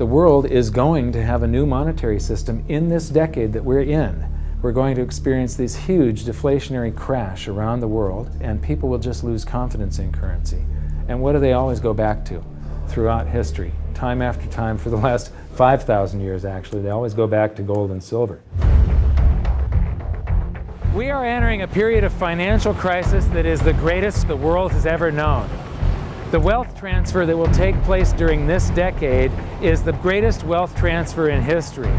The world is going to have a new monetary system in this decade that we're in. We're going to experience this huge deflationary crash around the world, and people will just lose confidence in currency. And what do they always go back to throughout history? Time after time, for the last 5,000 years actually, they always go back to gold and silver. We are entering a period of financial crisis that is the greatest the world has ever known. The wealth transfer that will take place during this decade is the greatest wealth transfer in history.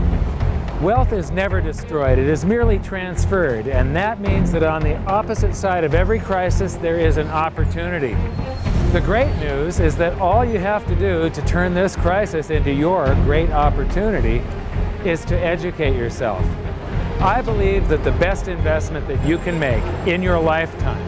Wealth is never destroyed, it is merely transferred, and that means that on the opposite side of every crisis there is an opportunity. The great news is that all you have to do to turn this crisis into your great opportunity is to educate yourself. I believe that the best investment that you can make in your lifetime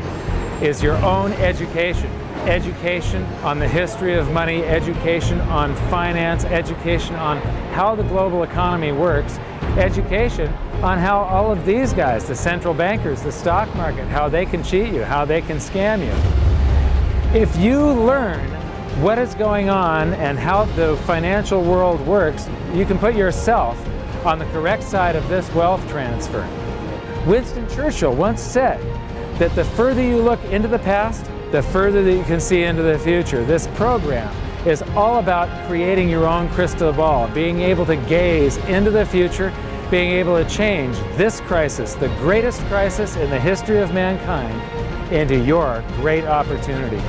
is your own education. Education on the history of money, education on finance, education on how the global economy works, education on how all of these guys, the central bankers, the stock market, how they can cheat you, how they can scam you. If you learn what is going on and how the financial world works, you can put yourself on the correct side of this wealth transfer. Winston Churchill once said that the further you look into the past, the further that you can see into the future. This program is all about creating your own crystal ball, being able to gaze into the future, being able to change this crisis, the greatest crisis in the history of mankind, into your great opportunity.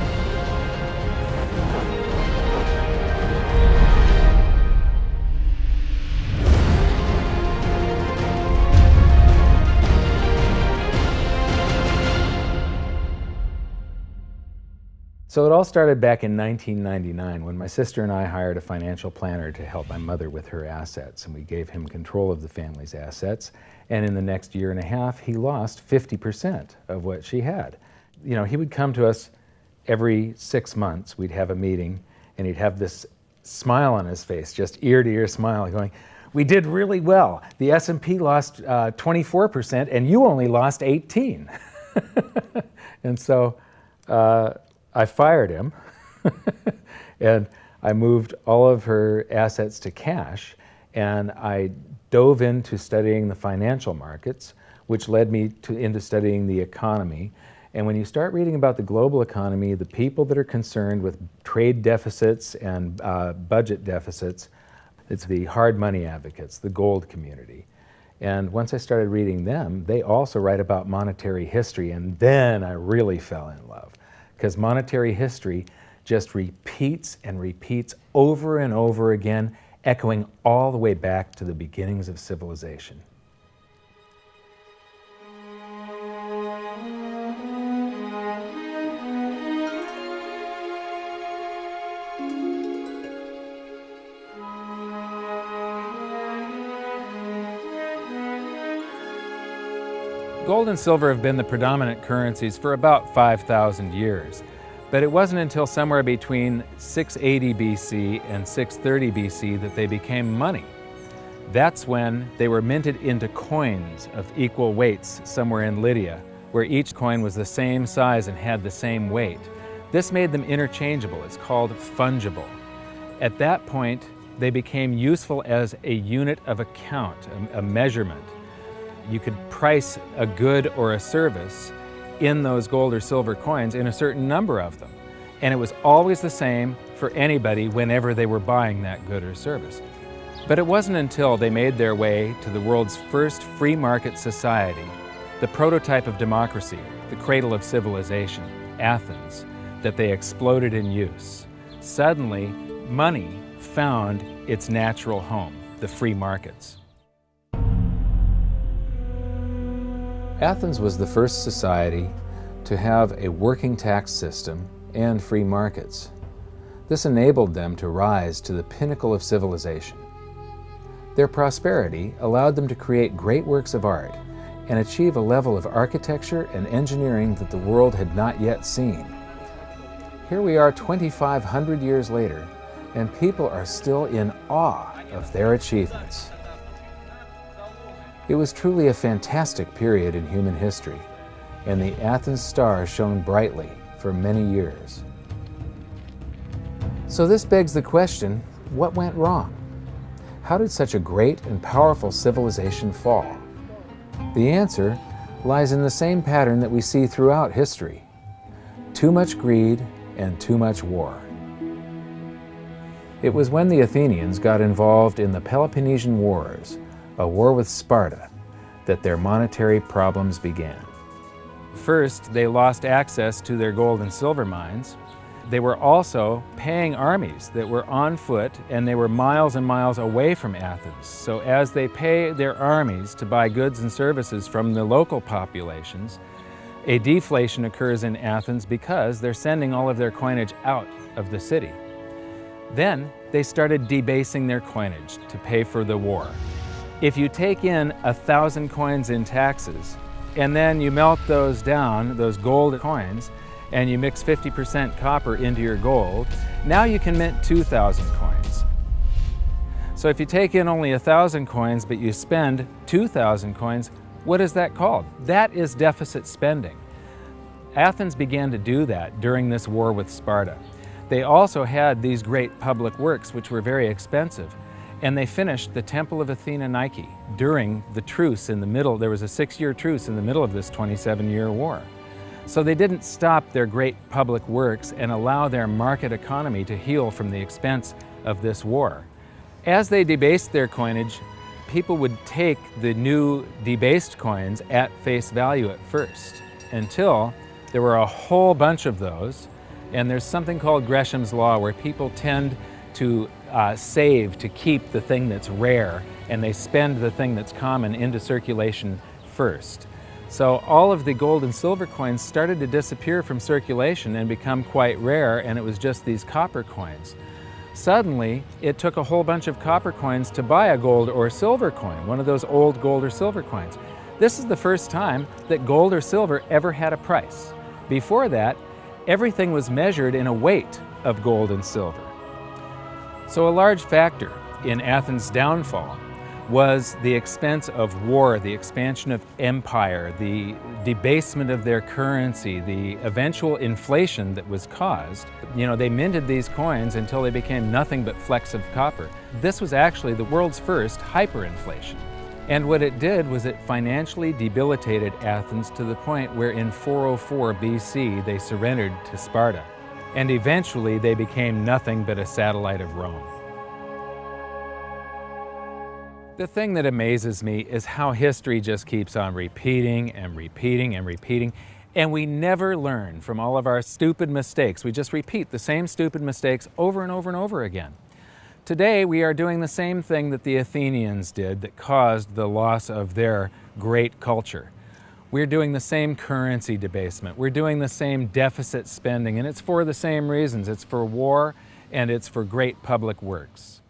So it all started back in 1999 when my sister and I hired a financial planner to help my mother with her assets, and we gave him control of the family's assets, and in the next year and a half he lost 50% of what she had. You know, he would come to us every 6 months, we'd have a meeting, and he'd have this smile on his face, just ear to ear smile, going, "We did really well. The S&P lost 24% and you only lost 18." And so I fired him and I moved all of her assets to cash, and I dove into studying the financial markets, which led me into studying the economy. And when you start reading about the global economy, the people that are concerned with trade deficits and budget deficits, it's the hard money advocates, the gold community. And once I started reading them, they also write about monetary history, and then I really fell in love. Because monetary history just repeats and repeats over and over again, echoing all the way back to the beginnings of civilization. Gold and silver have been the predominant currencies for about 5,000 years, but it wasn't until somewhere between 680 BC and 630 BC that they became money. That's when they were minted into coins of equal weights somewhere in Lydia, where each coin was the same size and had the same weight. This made them interchangeable. It's called fungible. At that point, they became useful as a unit of account, a measurement. You could price a good or a service in those gold or silver coins in a certain number of them. And it was always the same for anybody whenever they were buying that good or service. But it wasn't until they made their way to the world's first free market society, the prototype of democracy, the cradle of civilization, Athens, that they exploded in use. Suddenly, money found its natural home, the free markets. Athens was the first society to have a working tax system and free markets. This enabled them to rise to the pinnacle of civilization. Their prosperity allowed them to create great works of art and achieve a level of architecture and engineering that the world had not yet seen. Here we are 2,500 years later, and people are still in awe of their achievements. It was truly a fantastic period in human history, and the Athens star shone brightly for many years. So this begs the question, what went wrong? How did such a great and powerful civilization fall? The answer lies in the same pattern that we see throughout history: too much greed and too much war. It was when the Athenians got involved in the Peloponnesian Wars, a war with Sparta, that their monetary problems began. First, they lost access to their gold and silver mines. They were also paying armies that were on foot, and they were miles and miles away from Athens. So as they pay their armies to buy goods and services from the local populations, a deflation occurs in Athens because they're sending all of their coinage out of the city. Then they started debasing their coinage to pay for the war. If you take in 1,000 coins in taxes, and then you melt those down, those gold coins, and you mix 50% copper into your gold, now you can mint 2,000 coins. So if you take in only 1,000 coins, but you spend 2,000 coins, what is that called? That is deficit spending. Athens began to do that during this war with Sparta. They also had these great public works, which were very expensive, and they finished the Temple of Athena Nike during the truce in the middle. There was a 6-year truce in the middle of this 27-year war. So they didn't stop their great public works and allow their market economy to heal from the expense of this war. As they debased their coinage, people would take the new debased coins at face value at first, until there were a whole bunch of those. And there's something called Gresham's Law, where people tend to save to keep the thing that's rare, and they spend the thing that's common into circulation first. So all of the gold and silver coins started to disappear from circulation and become quite rare, and it was just these copper coins. Suddenly, it took a whole bunch of copper coins to buy a gold or silver coin, one of those old gold or silver coins. This is the first time that gold or silver ever had a price. Before that, everything was measured in a weight of gold and silver. So a large factor in Athens' downfall was the expense of war, the expansion of empire, the debasement of their currency, the eventual inflation that was caused. You know, they minted these coins until they became nothing but flecks of copper. This was actually the world's first hyperinflation. And what it did was it financially debilitated Athens to the point where in 404 BC they surrendered to Sparta. And eventually they became nothing but a satellite of Rome. The thing that amazes me is how history just keeps on repeating and repeating and repeating, and we never learn from all of our stupid mistakes. We just repeat the same stupid mistakes over and over and over again. Today we are doing the same thing that the Athenians did that caused the loss of their great culture. We're doing the same currency debasement. We're doing the same deficit spending, and it's for the same reasons. It's for war and it's for great public works.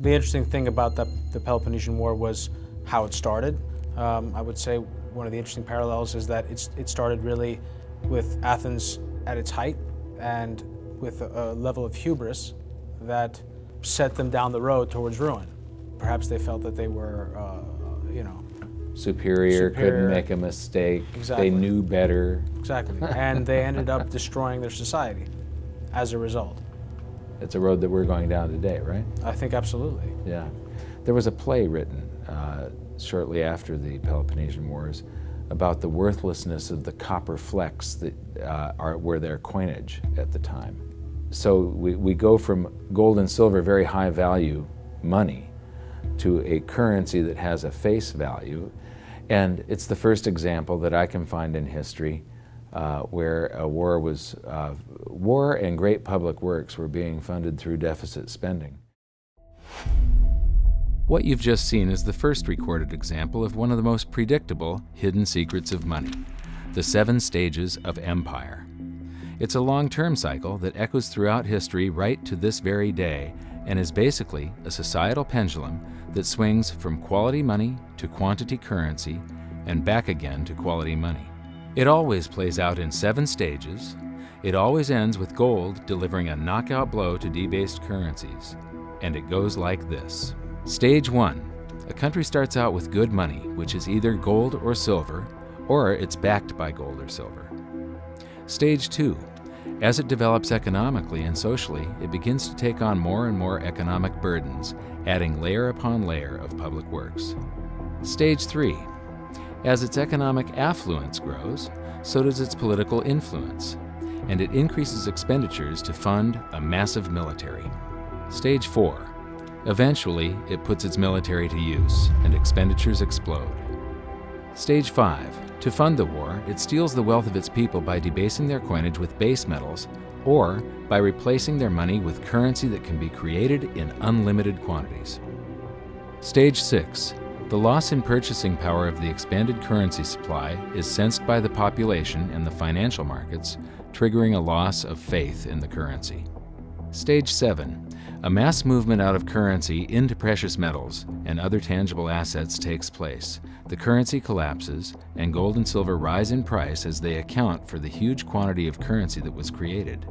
The interesting thing about the Peloponnesian War was how it started. I would say one of the interesting parallels is that it started really with Athens at its height and with a level of hubris that set them down the road towards ruin. Perhaps they felt that they were, Superior, couldn't make a mistake, exactly. They knew better. Exactly, and they ended up destroying their society as a result. It's a road that we're going down today, right? I think absolutely. Yeah. There was a play written shortly after the Peloponnesian Wars about the worthlessness of the copper flecks that were their coinage at the time. So we go from gold and silver, very high value money, to a currency that has a face value. And it's the first example that I can find in history where a war and great public works were being funded through deficit spending. What you've just seen is the first recorded example of one of the most predictable hidden secrets of money, the 7 stages of empire. It's a long-term cycle that echoes throughout history right to this very day and is basically a societal pendulum that swings from quality money to quantity currency and back again to quality money. It always plays out in 7 stages. It always ends with gold delivering a knockout blow to debased currencies. And it goes like this. Stage 1. A country starts out with good money, which is either gold or silver, or it's backed by gold or silver. Stage 2. As it develops economically and socially, it begins to take on more and more economic burdens, adding layer upon layer of public works. Stage 3. As its economic affluence grows, so does its political influence, and it increases expenditures to fund a massive military. Stage 4. Eventually, it puts its military to use, and expenditures explode. Stage 5. To fund the war, it steals the wealth of its people by debasing their coinage with base metals, or by replacing their money with currency that can be created in unlimited quantities. Stage 6. The loss in purchasing power of the expanded currency supply is sensed by the population and the financial markets, triggering a loss of faith in the currency. Stage 7. A mass movement out of currency into precious metals and other tangible assets takes place. The currency collapses, and gold and silver rise in price as they account for the huge quantity of currency that was created.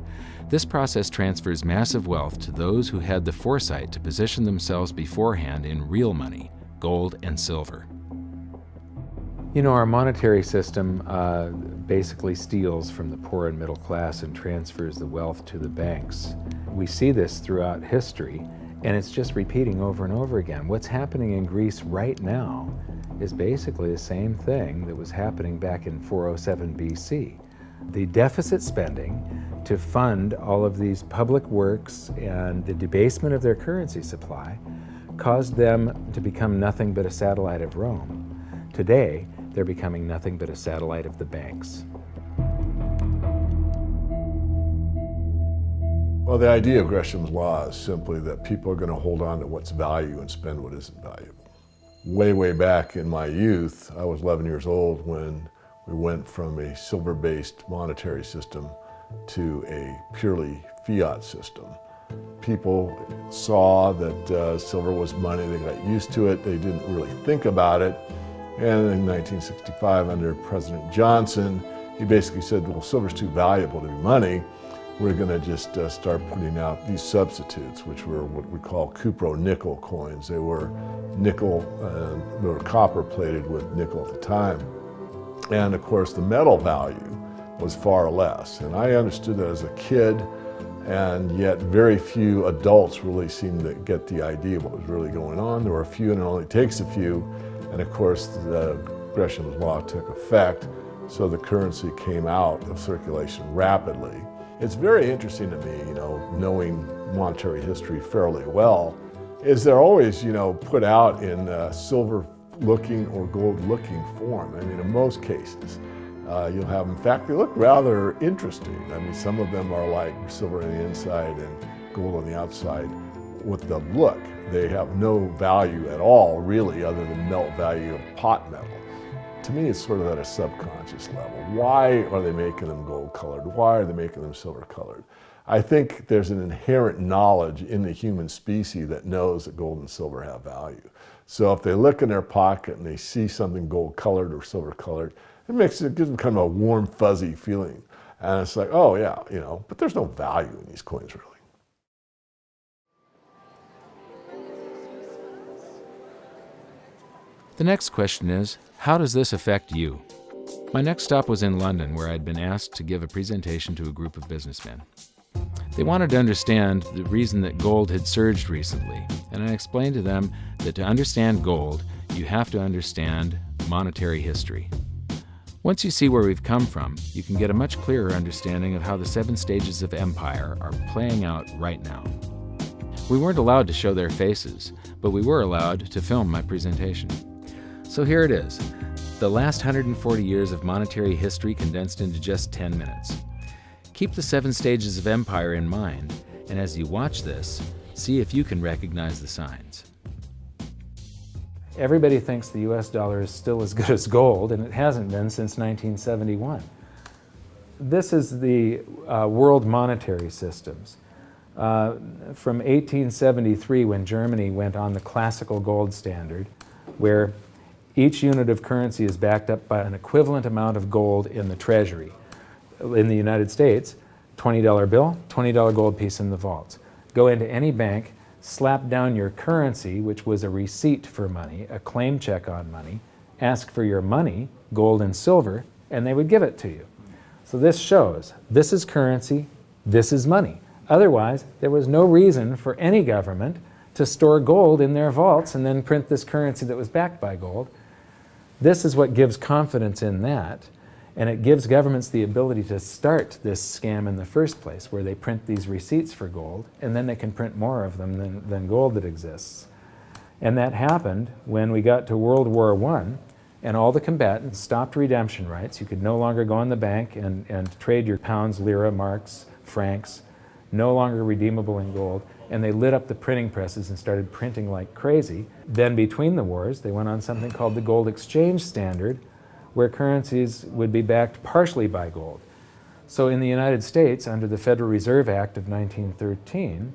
This process transfers massive wealth to those who had the foresight to position themselves beforehand in real money, gold and silver. You know, our monetary system basically steals from the poor and middle class and transfers the wealth to the banks. We see this throughout history, and it's just repeating over and over again. What's happening in Greece right now is basically the same thing that was happening back in 407 BC. The deficit spending to fund all of these public works and the debasement of their currency supply caused them to become nothing but a satellite of Rome. Today, they're becoming nothing but a satellite of the banks. Well, the idea of Gresham's law is simply that people are going to hold on to what's value and spend what isn't valuable. Way back in my youth, I was 11 years old when we went from a silver-based monetary system to a purely fiat system. People saw that silver was money, they got used to it, they didn't really think about it. And in 1965, under President Johnson, he basically said, well, silver's too valuable to be money. We're going to just start putting out these substitutes, which were what we call cupro-nickel coins. They were nickel, they were copper plated with nickel at the time. And of course, the metal value was far less. And I understood that as a kid, and yet very few adults really seemed to get the idea of what was really going on. There were a few, and it only takes a few. And of course, the Gresham's law took effect, so the currency came out of circulation rapidly. It's very interesting to me, you know, knowing monetary history fairly well, is they're always, you know, put out in silver-looking or gold-looking form. I mean, in most cases, you'll have, in fact, they look rather interesting. I mean, some of them are like silver on the inside and gold on the outside. With the look, they have no value at all, really, other than melt value of pot metal. To me, it's sort of at a subconscious level. Why are they making them gold colored? Why are they making them silver colored? I think there's an inherent knowledge in the human species that knows that gold and silver have value. So if they look in their pocket and they see something gold colored or silver colored, it gives them kind of a warm, fuzzy feeling. And it's like, oh yeah, you know, but there's no value in these coins, really. The next question is, how does this affect you? My next stop was in London, where I'd been asked to give a presentation to a group of businessmen. They wanted to understand the reason that gold had surged recently, and I explained to them that to understand gold, you have to understand monetary history. Once you see where we've come from, you can get a much clearer understanding of how the 7 stages of empire are playing out right now. We weren't allowed to show their faces, but we were allowed to film my presentation. So here it is, the last 140 years of monetary history condensed into just 10 minutes. Keep the 7 stages of empire in mind, and as you watch this, see if you can recognize the signs. Everybody thinks the US dollar is still as good as gold, and it hasn't been since 1971. This is the world monetary systems. From 1873, when Germany went on the classical gold standard, where each unit of currency is backed up by an equivalent amount of gold in the treasury. In the United States, $20 bill, $20 gold piece in the vaults. Go into any bank, slap down your currency, which was a receipt for money, a claim check on money, ask for your money, gold and silver, and they would give it to you. So this shows this is currency, this is money. Otherwise, there was no reason for any government to store gold in their vaults and then print this currency that was backed by gold. This is what gives confidence in that, and it gives governments the ability to start this scam in the first place, where they print these receipts for gold, and then they can print more of them than gold that exists. And that happened when we got to World War I, and all the combatants stopped redemption rights. You could no longer go in the bank and trade your pounds, lira, marks, francs, no longer redeemable in gold, and they lit up the printing presses and started printing like crazy. Then between the wars, they went on something called the Gold Exchange Standard, where currencies would be backed partially by gold. So in the United States, under the Federal Reserve Act of 1913,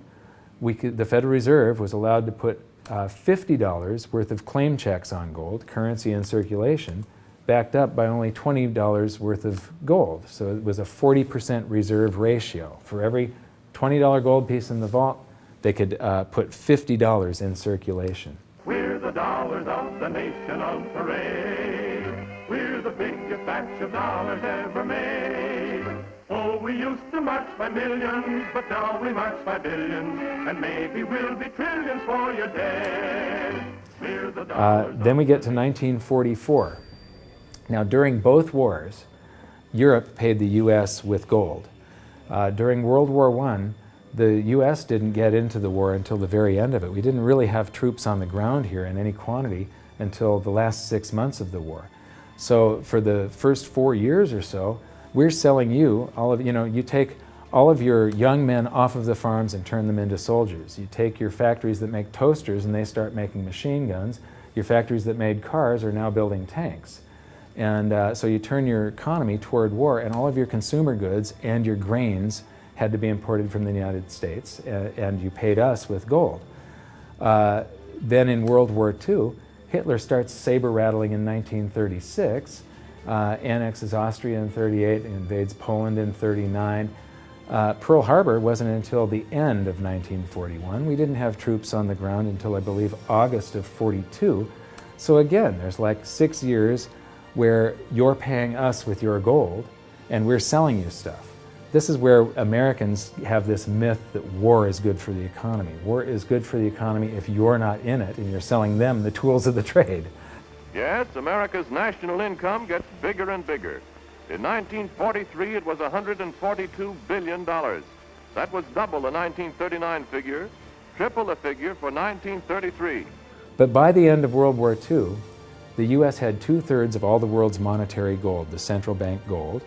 the Federal Reserve was allowed to put $50 worth of claim checks on gold, currency in circulation, backed up by only $20 worth of gold. So it was a 40% reserve ratio. For every $20 gold piece in the vault, they could put $50 in circulation. We're the dollars of the nation of parade. We're the biggest batch of dollars ever made. Oh, we used to march by millions, but now we march by billions, and maybe we'll be trillions for your dead. We're the dollars. Then we get to 1944. Now, during both wars, Europe paid the U.S. with gold. During World War I, the U.S. didn't get into the war until the very end of it. We didn't really have troops on the ground here in any quantity until the last 6 months of the war. So for the first 4 years or so, we're selling you you take all of your young men off of the farms and turn them into soldiers. You take your factories that make toasters and they start making machine guns. Your factories that made cars are now building tanks. And so you turn your economy toward war, and all of your consumer goods and your grains had to be imported from the United States, and you paid us with gold. Then in World War II, Hitler starts saber rattling in 1936, annexes Austria in 38, invades Poland in 39. Pearl Harbor wasn't until the end of 1941. We didn't have troops on the ground until, I believe, August of 42. So again, there's like 6 years where you're paying us with your gold and we're selling you stuff. This is where Americans have this myth that war is good for the economy. War is good for the economy if you're not in it and you're selling them the tools of the trade. Yes, America's national income gets bigger and bigger. In 1943, it was $142 billion. That was double the 1939 figure, triple the figure for 1933. But by the end of World War II, the U.S. had 2/3 of all the world's monetary gold, the central bank gold,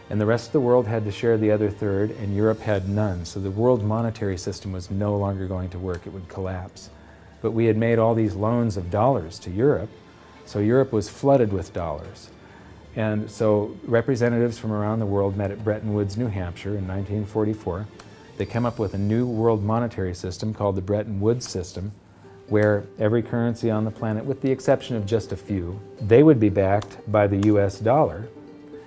and the rest of the world had to share the other third, and Europe had none. So the world monetary system was no longer going to work. It would collapse. But we had made all these loans of dollars to Europe, so Europe was flooded with dollars. And so representatives from around the world met at Bretton Woods, New Hampshire in 1944. They came up with a new world monetary system called the Bretton Woods system, where every currency on the planet, with the exception of just a few, they would be backed by the US dollar,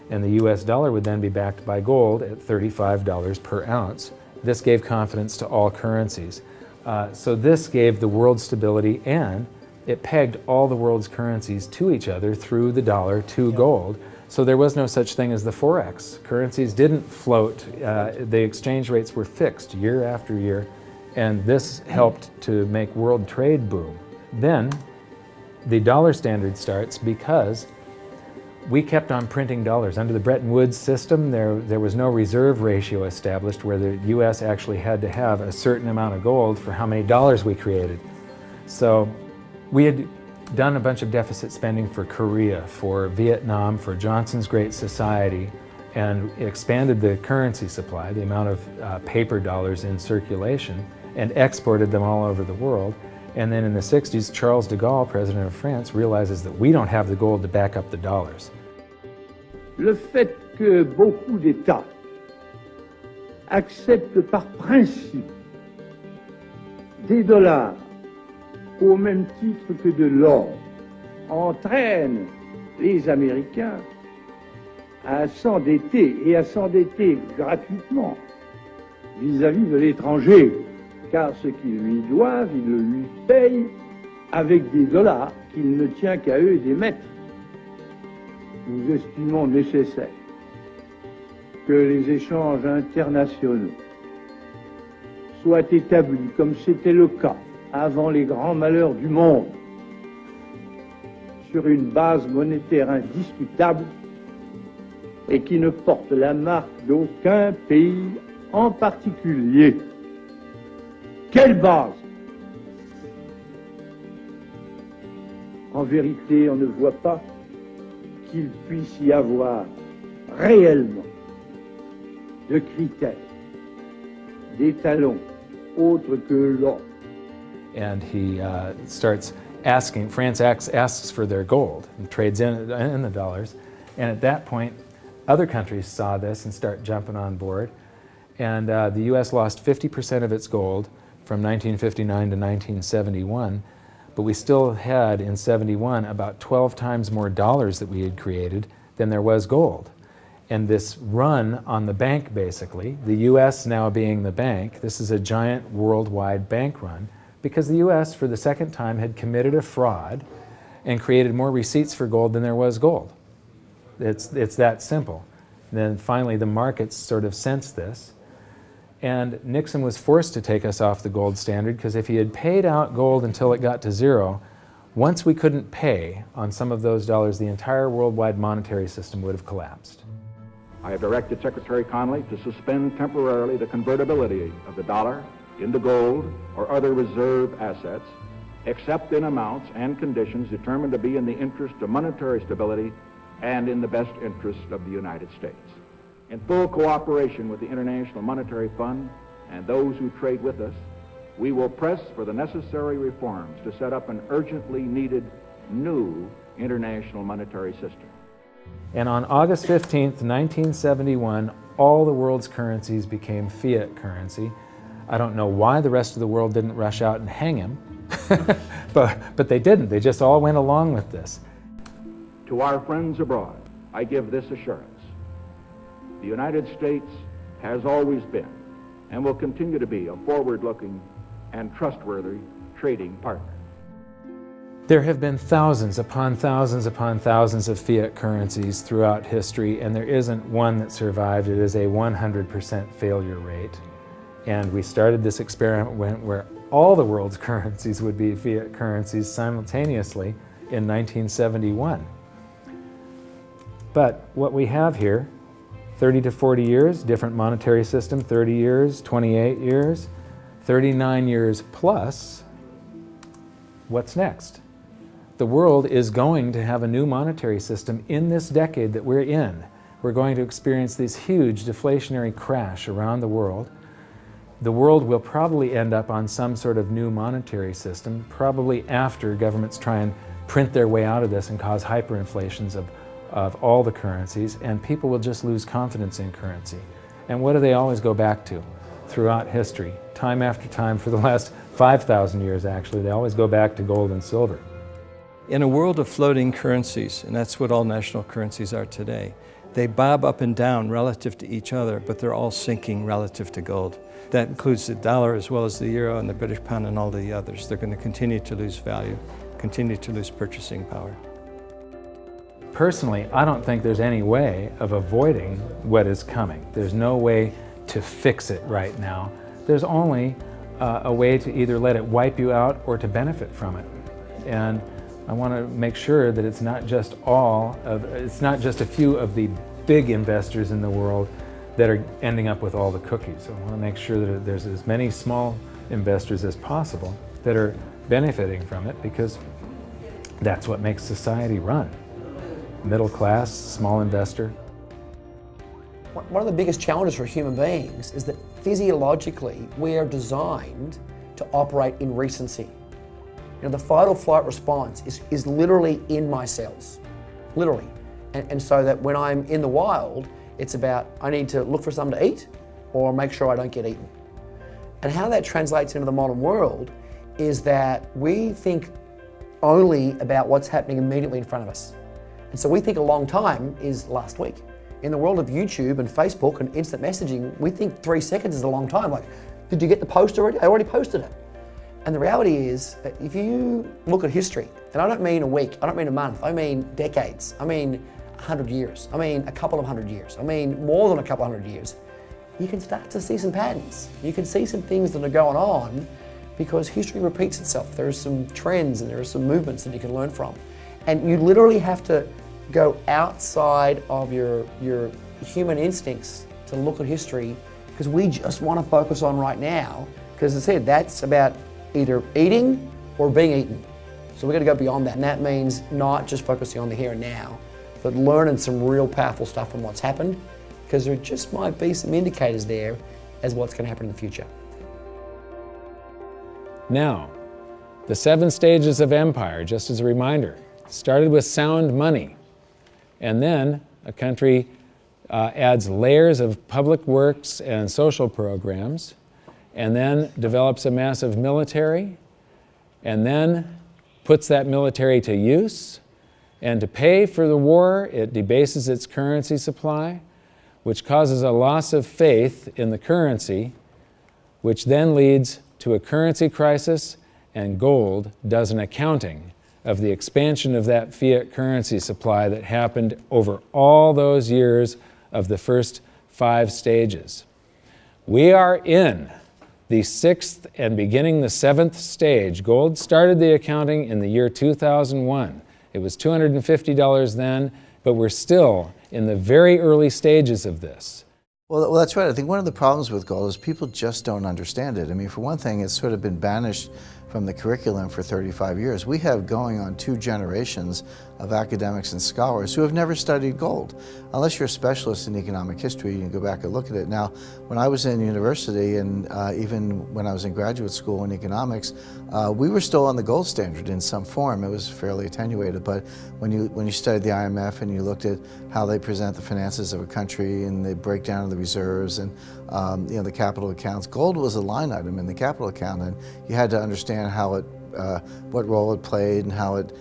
and the US dollar would then be backed by gold at $35 per ounce. This gave confidence to all currencies. So this gave the world stability, and it pegged all the world's currencies to each other through the dollar to gold. So there was no such thing as the Forex. Currencies didn't float. The exchange rates were fixed year after year, and this helped to make world trade boom. Then the dollar standard starts because we kept on printing dollars. Under the Bretton Woods system, there was no reserve ratio established where the US actually had to have a certain amount of gold for how many dollars we created. So we had done a bunch of deficit spending for Korea, for Vietnam, for Johnson's Great Society, and expanded the currency supply, the amount of paper dollars in circulation, and exported them all over the world. And then in the 60s, Charles de Gaulle, president of France, realizes that we don't have the gold to back up the dollars. Le fait que beaucoup d'États acceptent par principe des dollars au même titre que de l'or entraîne les Américains à s'endetter et à s'endetter gratuitement vis-à-vis de l'étranger, car ce qu'ils lui doivent, ils le lui payent avec des dollars qu'il ne tient qu'à eux d'émettre. Nous estimons nécessaire que les échanges internationaux soient établis comme c'était le cas avant les grands malheurs du monde, sur une base monétaire indiscutable et qui ne porte la marque d'aucun pays en particulier. Quelle base? En vérité, on ne voit pas qu'il puisse y avoir réellement de critères, d'étalons autres que l'or. And he starts asking, France asks for their gold and trades in the dollars. And at that point, other countries saw this and start jumping on board. And the US lost 50% of its gold from 1959 to 1971. But we still had, in 71, about 12 times more dollars that we had created than there was gold. And this run on the bank, basically, the US now being the bank, this is a giant worldwide bank run, because the US, for the second time, had committed a fraud and created more receipts for gold than there was gold. It's that simple. And then finally, the markets sort of sensed this. And Nixon was forced to take us off the gold standard, because if he had paid out gold until it got to zero, once we couldn't pay on some of those dollars, the entire worldwide monetary system would have collapsed. I have directed Secretary Connally to suspend temporarily the convertibility of the dollar into gold or other reserve assets, except in amounts and conditions determined to be in the interest of monetary stability and in the best interest of the United States. In full cooperation with the International Monetary Fund and those who trade with us, we will press for the necessary reforms to set up an urgently needed new international monetary system. And on August 15th, 1971, all the world's currencies became fiat currency. I don't know why the rest of the world didn't rush out and hang him, but they didn't. They just all went along with this. To our friends abroad, I give this assurance. The United States has always been and will continue to be a forward-looking and trustworthy trading partner. There have been thousands upon thousands upon thousands of fiat currencies throughout history, and there isn't one that survived. It is a 100% failure rate. And we started this experiment where all the world's currencies would be fiat currencies simultaneously in 1971. But what we have here, 30 to 40 years, different monetary system, 30 years, 28 years, 39 years plus, what's next? The world is going to have a new monetary system in this decade that we're in. We're going to experience this huge deflationary crash around the world. The world will probably end up on some sort of new monetary system, probably after governments try and print their way out of this and cause hyperinflations of all the currencies, and people will just lose confidence in currency. And what do they always go back to throughout history? Time after time, for the last 5,000 years actually, they always go back to gold and silver. In a world of floating currencies, and that's what all national currencies are today, they bob up and down relative to each other, but they're all sinking relative to gold. That includes the dollar as well as the euro and the British pound and all the others. They're going to continue to lose value, continue to lose purchasing power. Personally, I don't think there's any way of avoiding what is coming. There's no way to fix it right now. There's only a way to either let it wipe you out or to benefit from it. And I want to make sure that it's not just a few of the big investors in the world that are ending up with all the cookies. I want to make sure that there's as many small investors as possible that are benefiting from it, because that's what makes society run. Middle class, small investor. One of the biggest challenges for human beings is that physiologically we are designed to operate in recency. You know, the fight or flight response is literally in my cells, literally. And so that when I'm in the wild, it's about I need to look for something to eat or make sure I don't get eaten. And how that translates into the modern world is that we think only about what's happening immediately in front of us. And so we think a long time is last week. In the world of YouTube and Facebook and instant messaging, we think 3 seconds is a long time. Like, did you get the post already? I already posted it. And the reality is that if you look at history, and I don't mean a week, I don't mean a month, I mean decades, I mean 100 years, I mean a couple of 100 years, I mean more than a couple 100 years, you can start to see some patterns. You can see some things that are going on because history repeats itself. There are some trends and there are some movements that you can learn from. And you literally have to go outside of your human instincts to look at history, because we just want to focus on right now, because as I said, that's about either eating or being eaten. So we've got to go beyond that, and that means not just focusing on the here and now, but learning some real powerful stuff from what's happened, because there just might be some indicators there as what's going to happen in the future. Now, the 7 stages of empire, just as a reminder, started with sound money, and then a country adds layers of public works and social programs, and then develops a massive military, and then puts that military to use, and to pay for the war, it debases its currency supply, which causes a loss of faith in the currency, which then leads to a currency crisis, and gold does an accounting of the expansion of that fiat currency supply that happened over all those years of the first 5 stages. We are in the 6th and beginning the 7th stage. Gold started the accounting in the year 2001. It was $250 then, but we're still in the very early stages of this. Well, that's right. I think one of the problems with gold is people just don't understand it. I mean, for one thing, it's sort of been banished from the curriculum for 35 years. We have going on 2 generations of academics and scholars who have never studied gold. Unless you're a specialist in economic history, you can go back and look at it. Now, when I was in university and even when I was in graduate school in economics, we were still on the gold standard in some form. It was fairly attenuated, but when you studied the IMF and you looked at how they present the finances of a country and the breakdown of the reserves and the capital accounts, gold was a line item in the capital account, and you had to understand how it, what role it played and how it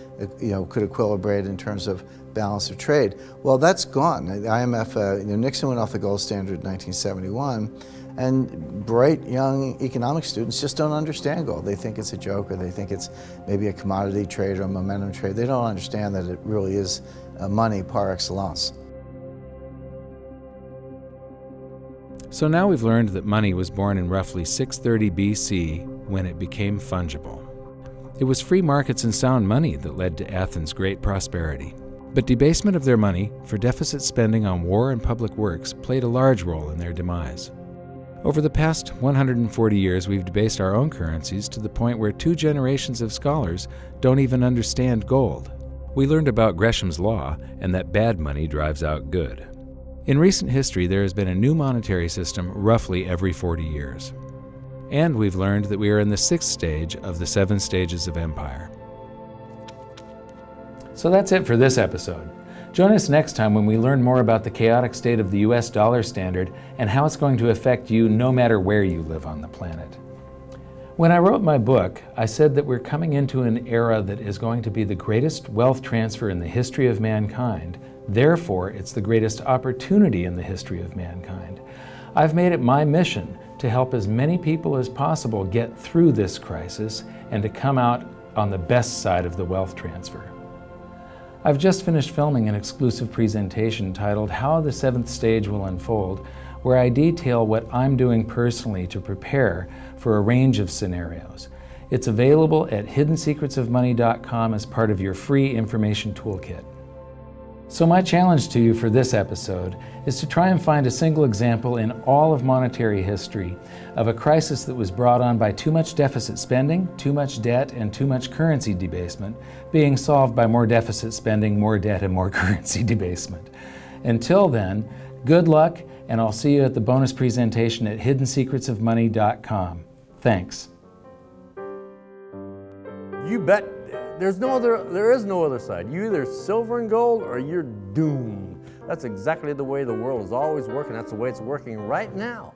could equilibrate in terms of balance of trade. Well, that's gone. The IMF, Nixon went off the gold standard in 1971, and bright young economic students just don't understand gold. They think it's a joke, or they think it's maybe a commodity trade or a momentum trade. They don't understand that it really is money par excellence. So now we've learned that money was born in roughly 630 BC when it became fungible. It was free markets and sound money that led to Athens' great prosperity. But debasement of their money for deficit spending on war and public works played a large role in their demise. Over the past 140 years, we've debased our own currencies to the point where 2 generations of scholars don't even understand gold. We learned about Gresham's law and that bad money drives out good. In recent history, there has been a new monetary system roughly every 40 years. And we've learned that we are in the 6th stage of the 7 stages of empire. So that's it for this episode. Join us next time when we learn more about the chaotic state of the US dollar standard and how it's going to affect you no matter where you live on the planet. When I wrote my book, I said that we're coming into an era that is going to be the greatest wealth transfer in the history of mankind. Therefore, it's the greatest opportunity in the history of mankind. I've made it my mission to help as many people as possible get through this crisis and to come out on the best side of the wealth transfer. I've just finished filming an exclusive presentation titled How the 7th Stage Will Unfold, where I detail what I'm doing personally to prepare for a range of scenarios. It's available at hiddensecretsofmoney.com as part of your free information toolkit. So my challenge to you for this episode is to try and find a single example in all of monetary history of a crisis that was brought on by too much deficit spending, too much debt, and too much currency debasement being solved by more deficit spending, more debt, and more currency debasement. Until then, good luck, and I'll see you at the bonus presentation at hiddensecretsofmoney.com. Thanks. You bet. There is no other side. You're either silver and gold or you're doomed. That's exactly the way the world is always working. That's the way it's working right now.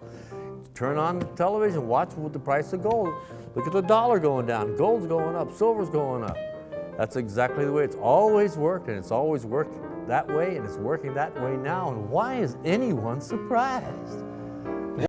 Turn on the television, watch with the price of gold. Look at the dollar going down, gold's going up, silver's going up. That's exactly the way it's always worked, and it's always worked that way, and it's working that way now. And why is anyone surprised?